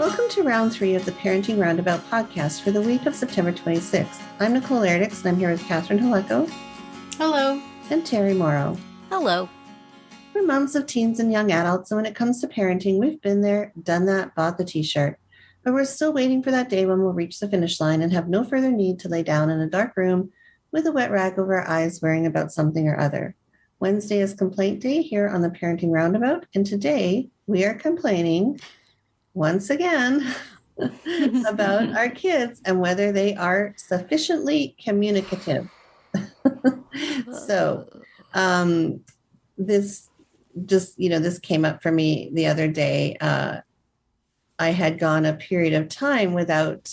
Welcome to round 3 of the Parenting Roundabout podcast for the week of September 26th. I'm Nicole Erdix, and I'm here with Catherine Haleko. Hello. And Terry Morrow. Hello. We're moms of teens and young adults, and when it comes to parenting, we've been there, done that, bought the t-shirt. But we're still waiting for that day when we'll reach the finish line and have no further need to lay down in a dark room with a wet rag over our eyes worrying about something or other. Wednesday is complaint day here on the Parenting Roundabout, and today we are complaining once again about our kids and whether they are sufficiently communicative. So this came up for me the other day. I had gone a period of time without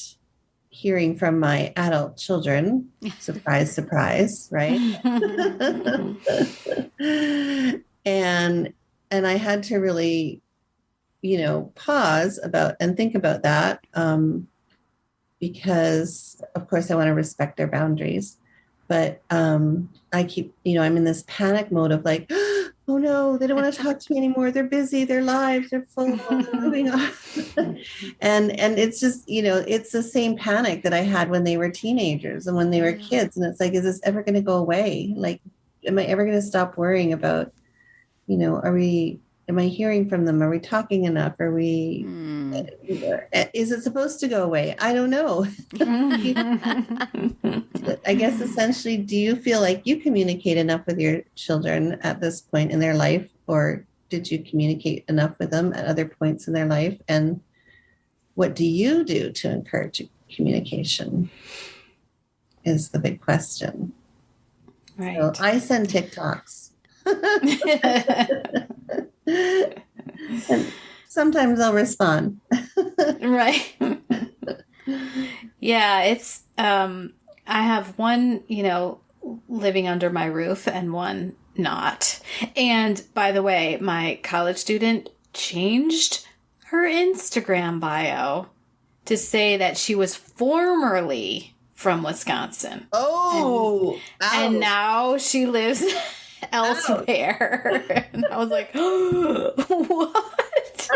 hearing from my adult children. Surprise, surprise, right? and I had to really pause about and think about that because, of course, I want to respect their boundaries. But I keep, I'm in this panic mode of like, oh no, they don't want to talk to me anymore. They're busy. Their lives are full. Moving on. and it's just, it's the same panic that I had when they were teenagers and when they were kids. And it's like, is this ever going to go away? Like, am I ever going to stop worrying about, am I hearing from them? Are we talking enough? Are we, is it supposed to go away? I don't know. I guess essentially, do you feel like you communicate enough with your children at this point in their life, or did you communicate enough with them at other points in their life? And what do you do to encourage communication is the big question. Right. So I send TikToks. And sometimes I'll respond. Right. Yeah, it's I have one, living under my roof and one not. And by the way, my college student changed her Instagram bio to say that she was formerly from Wisconsin. Oh, and now she lives elsewhere. And I was like, what?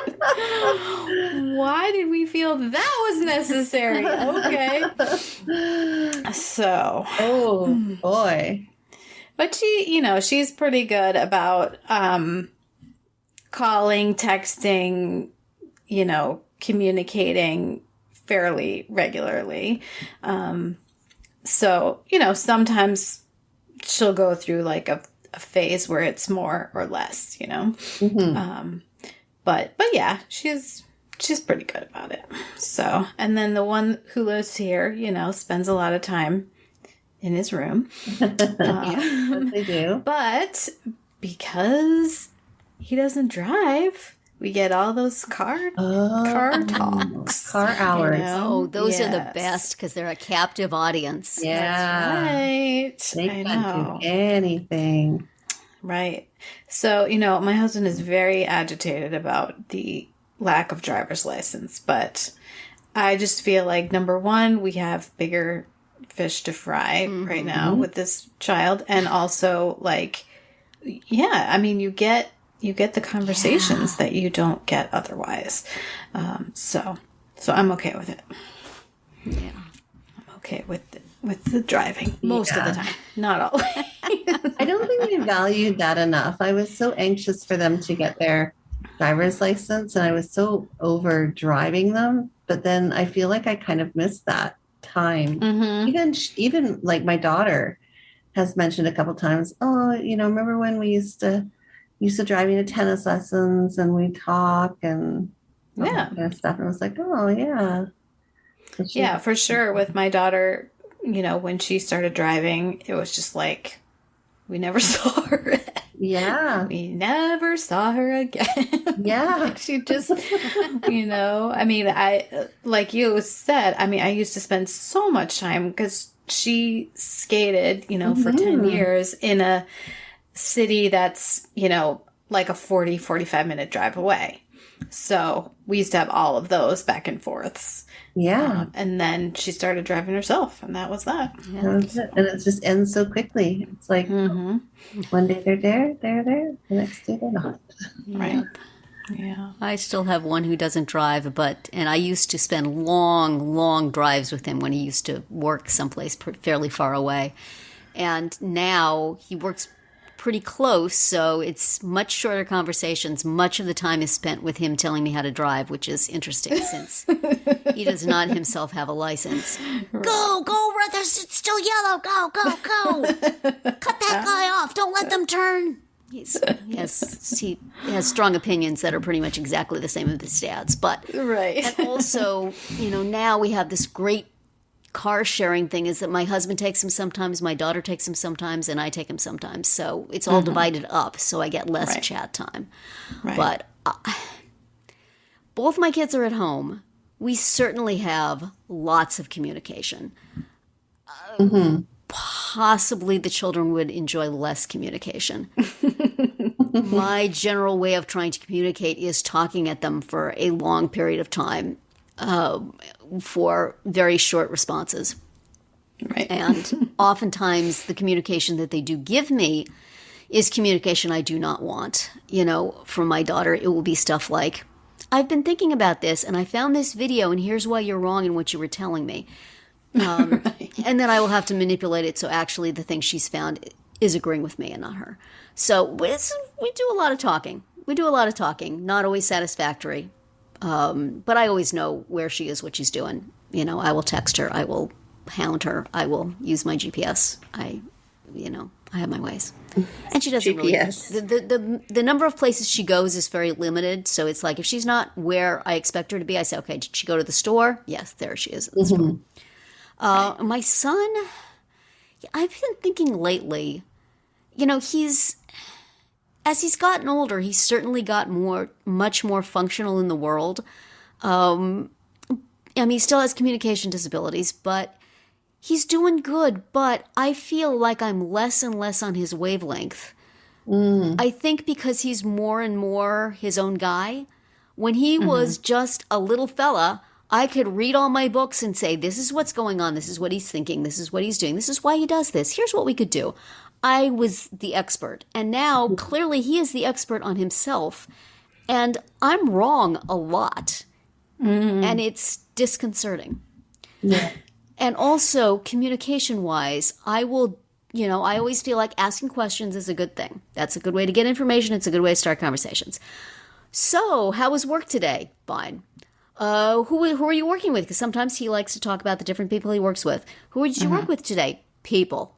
Why did we feel that was necessary? Okay. So. Oh, boy. But she, she's pretty good about calling, texting, communicating fairly regularly. So, sometimes she'll go through like a phase where it's more or less, Mm-hmm. But yeah, she's pretty good about it. So, and then the one who lives here, spends a lot of time in his room. Yes, they do. But because he doesn't drive, we get all those car talks. Car hours. Oh, those are the best because they're a captive audience. Yeah. That's right. They can't do anything. Right. So, my husband is very agitated about the lack of driver's license, but I just feel like, number one, we have bigger fish to fry right now with this child. And also, like, you get the conversations that you don't get otherwise. So I'm okay with it. Yeah. I'm okay with the driving most of the time. Not always. I don't think we valued that enough. I was so anxious for them to get their driver's license, and I was so over driving them. But then I feel like I kind of missed that time. Mm-hmm. Even like my daughter has mentioned a couple times, remember when we used to drive me to tennis lessons and we talk and all that kind of stuff. And I was like, oh yeah. Yeah, for sure. With my daughter, when she started driving, it was just like, we never saw her. Yeah. We never saw her again. Yeah. Like she just, I, like you said, I used to spend so much time because she skated, for 10 years in a city that's, like a 45 minute drive away. So we used to have all of those back and forths. Yeah. And then she started driving herself, and that was that. Yeah. That was it. And it just ends so quickly. It's like one day they're there, the next day they're not. Right. Yeah. I still have one who doesn't drive, and I used to spend long, long drives with him when he used to work someplace fairly far away. And now he works pretty close, so it's much shorter conversations. Much of the time is spent with him telling me how to drive, which is interesting since he does not himself have a license. Right. Go, it's still yellow. Go. Cut that guy off. Don't let them turn. He has strong opinions that are pretty much exactly the same as his dad's. But right. And also, now we have this great car sharing thing is that my husband takes him sometimes, my daughter takes him sometimes, and I take him sometimes. So it's all divided up, so I get less chat time. Right. But both my kids are at home. We certainly have lots of communication. Possibly the children would enjoy less communication. My general way of trying to communicate is talking at them for a long period of time for very short responses. Right. And oftentimes the communication that they do give me is communication I do not want. From my daughter, it will be stuff like, I've been thinking about this and I found this video and here's why you're wrong in what you were telling me. Right. And then I will have to manipulate it so actually the thing she's found is agreeing with me and not her. So we do a lot of talking. Not always satisfactory. But I always know where she is, what she's doing. I will text her. I will hound her. I will use my GPS. I have my ways. And she doesn't GPS. Really. The number of places she goes is very limited. So it's like if she's not where I expect her to be, I say, okay, did she go to the store? Yes, there she is at the store. My son, I've been thinking lately, as he's gotten older, he's certainly got much more functional in the world. He still has communication disabilities, but he's doing good. But I feel like I'm less and less on his wavelength. I think because he's more and more his own guy. When he was just a little fella, I could read all my books and say, this is what's going on. This is what he's thinking. This is what he's doing. This is why he does this. Here's what we could do. I was the expert. And now, clearly, he is the expert on himself. And I'm wrong a lot. And it's disconcerting. Yeah. And also, communication-wise, I always feel like asking questions is a good thing. That's a good way to get information. It's a good way to start conversations. So, how was work today? Fine. Who are you working with? Because sometimes he likes to talk about the different people he works with. Who did you work with today? People.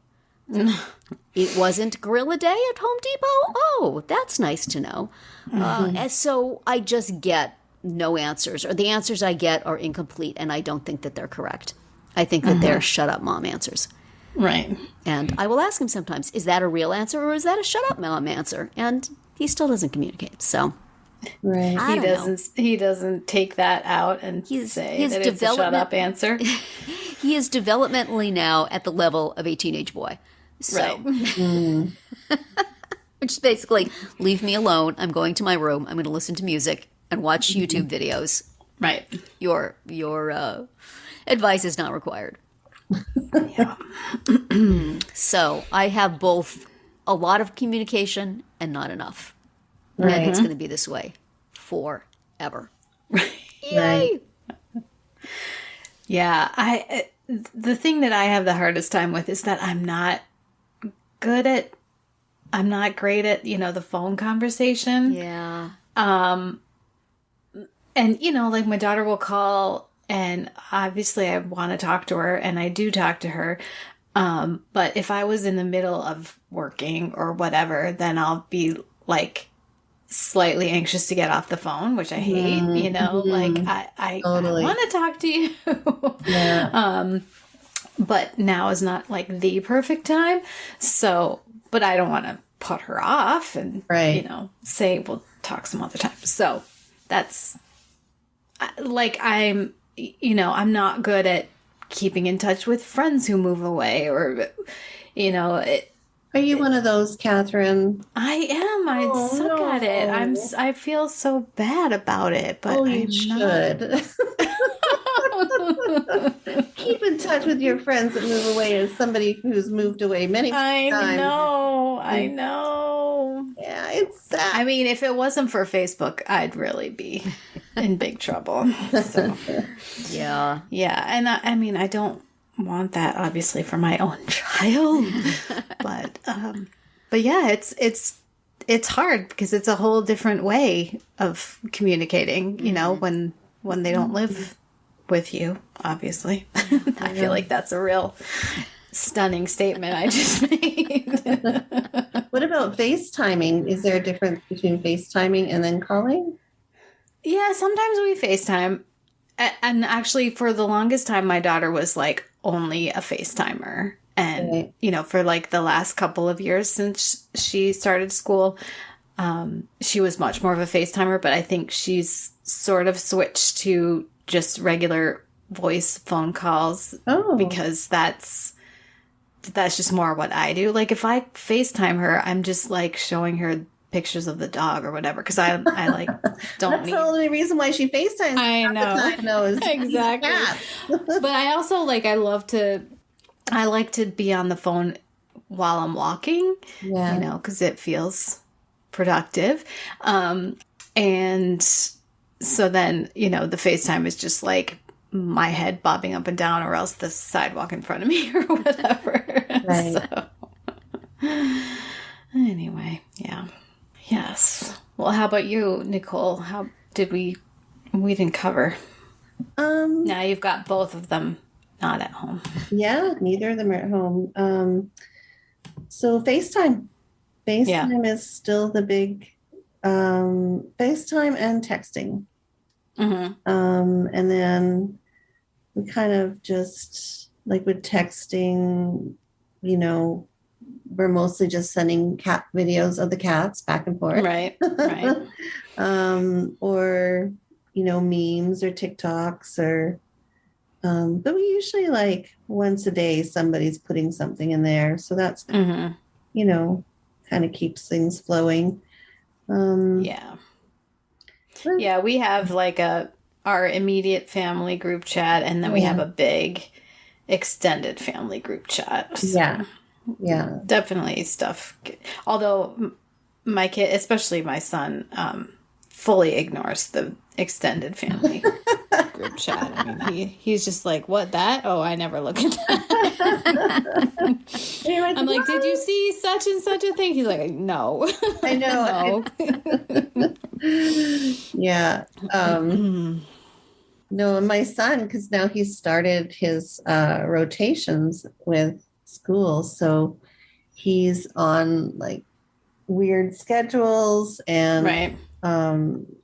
It wasn't Gorilla Day at Home Depot? Oh, that's nice to know. And so I just get no answers, or the answers I get are incomplete, and I don't think that they're correct. I think that they're shut up mom answers. Right. And I will ask him sometimes, is that a real answer or is that a shut up mom answer? And he still doesn't communicate. So right. He doesn't take that out and say that it's a shut up answer. He is developmentally now at the level of a teenage boy. So, right. Which is basically, leave me alone. I'm going to my room. I'm going to listen to music and watch YouTube videos. Right. Your advice is not required. Yeah. So I have both a lot of communication and not enough. Right. And it's going to be this way forever. Yay! Right. Yeah, the thing that I have the hardest time with is that I'm not great at, the phone conversation. Yeah. And, like my daughter will call and obviously I want to talk to her and I do talk to her. But if I was in the middle of working or whatever, then I'll be like slightly anxious to get off the phone, which I hate, like I totally. I want to talk to you. Yeah. But now is not like the perfect time. So, but I don't want to put her off and, say we'll talk some other time. So that's like, I'm not good at keeping in touch with friends who move away or, Are you one of those, Catherine? I am. I suck at it. I feel so bad about it, but you should. Keep in touch with your friends that move away as somebody who's moved away many times. I know. Yeah, it's sad. I mean, if it wasn't for Facebook, I'd really be in big trouble. So, Yeah. yeah. And I mean, I don't want that obviously for my own child, but yeah, it's hard because it's a whole different way of communicating, you know, when they don't live with you, obviously. I feel like that's a real stunning statement I just made. What about FaceTiming? Is there a difference between FaceTiming and then calling? Yeah, sometimes we FaceTime. And actually, for the longest time, my daughter was like only a FaceTimer. And, Right. you know, for like the last couple of years since she started school, she was much more of a FaceTimer. But I think she's sort of switched to just regular voice phone calls because that's just more what I do. Like if I FaceTime her, I'm just like showing her pictures of the dog or whatever because I like don't That's need. the only reason why she FaceTimes. I know. Exactly. But I also like I like to be on the phone while I'm walking. Yeah. You know, because it feels productive. And so then, you know, the FaceTime is just like my head bobbing up and down or else the sidewalk in front of me or whatever. Right. So anyway, yeah. Yes. Well, how about you, Nicole? How did we didn't cover. Now you've got both of them not at home. Yeah, neither of them are at home. So FaceTime. FaceTime is still the big FaceTime and texting. Mm-hmm. And then we kind of just like with texting, you know, we're mostly just sending cat videos of the cats back and forth. Right. Or, you know, memes or TikToks or, but we usually like once a day, somebody's putting something in there. So that's, you know, kind of keeps things flowing. Yeah, we have like our immediate family group chat, and then we have a big extended family group chat. So yeah, definitely stuff. Although my kid, especially my son, fully ignores the extended family group chat. I mean, he's just like, "What that? Oh, I never look at that." I'm like, "Did you see such and such a thing?" He's like, "No." I know. No. Yeah. No, my son, because now he's started his rotations with school, so he's on like weird schedules and Right.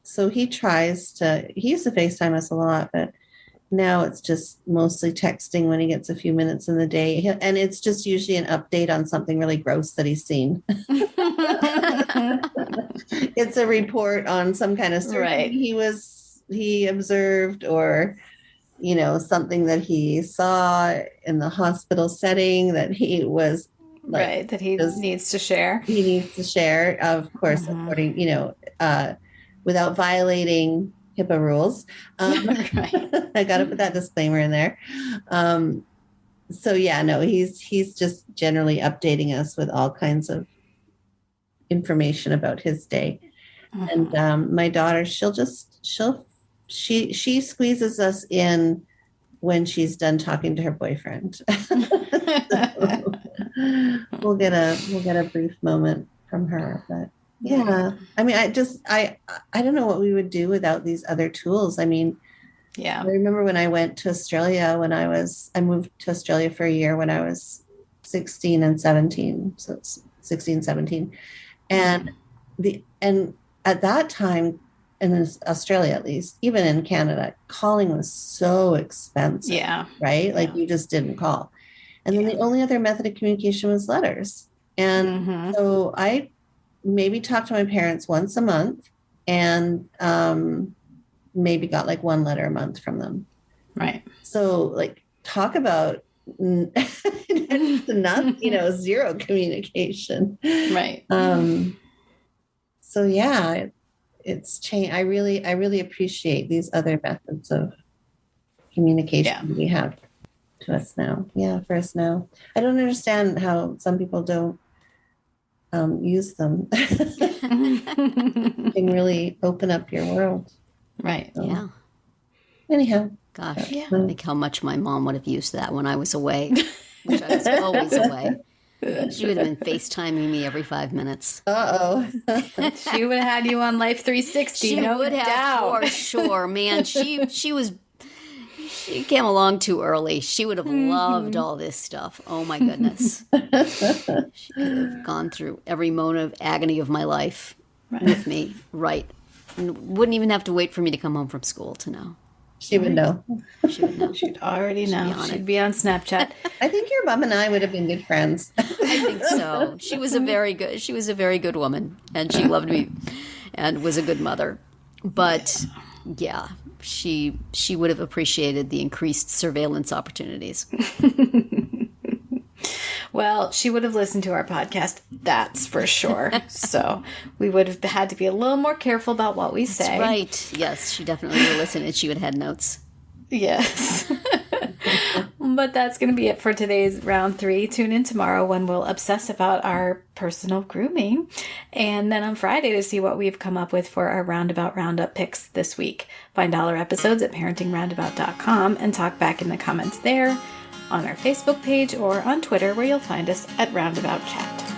So he used to FaceTime us a lot, but now it's just mostly texting when he gets a few minutes in the day. And it's just usually an update on something really gross that he's seen. It's a report on some kind of surgery he observed, or, you know, something that he saw in the hospital setting that he was like, that he needs to share. He needs to share, of course, according, you know, without violating HIPAA rules. I got to put that disclaimer in there. So yeah, no, he's just generally updating us with all kinds of information about his day. And my daughter, she squeezes us in when she's done talking to her boyfriend. We'll get a brief moment from her, but yeah. I mean, I don't know what we would do without these other tools. I mean, I remember when I went to Australia I moved to Australia for a year when I was 16 and 17. So it's 16, 17. And at that time, in Australia at least, even in Canada, calling was so expensive. Yeah. Right? Like you just didn't call. And then the only other method of communication was letters. And so I maybe talked to my parents once a month and maybe got like one letter a month from them. Right. So like talk about not, you know, zero communication. Right. So yeah, it's changed. I really appreciate these other methods of communication we have to us now. Yeah, for us now. I don't understand how some people don't use them. can really open up your world. Right. So, Yeah. anyhow. Gosh, Yeah. I think how much my mom would have used that when I was away, which I was always away. She would have been FaceTiming me every 5 minutes. Uh-oh. She would have had you on Life 360. She no would have doubt. for sure, man. She came along too early. She would have loved all this stuff. Oh my goodness. She could have gone through every moment of agony of my life with me. Right. And wouldn't even have to wait for me to come home from school to know. She would know. She would know. She'd already know. on She'd it. be on Snapchat. I think your mom and I would have been good friends. I think so. She was a very good woman, and she loved me and was a good mother. But yeah, she would have appreciated the increased surveillance opportunities. Well, she would have listened to our podcast, that's for sure. So we would have had to be a little more careful about what we say. That's right. Yes, she definitely would have listened, and she would have had notes. Yes. But that's going to be it for today's round 3. Tune in tomorrow when we'll obsess about our personal grooming. And then on Friday to see what we've come up with for our Roundabout Roundup picks this week. Find all our episodes at parentingroundabout.com and talk back in the comments there, on our Facebook page, or on Twitter, where you'll find us at Roundabout Chat.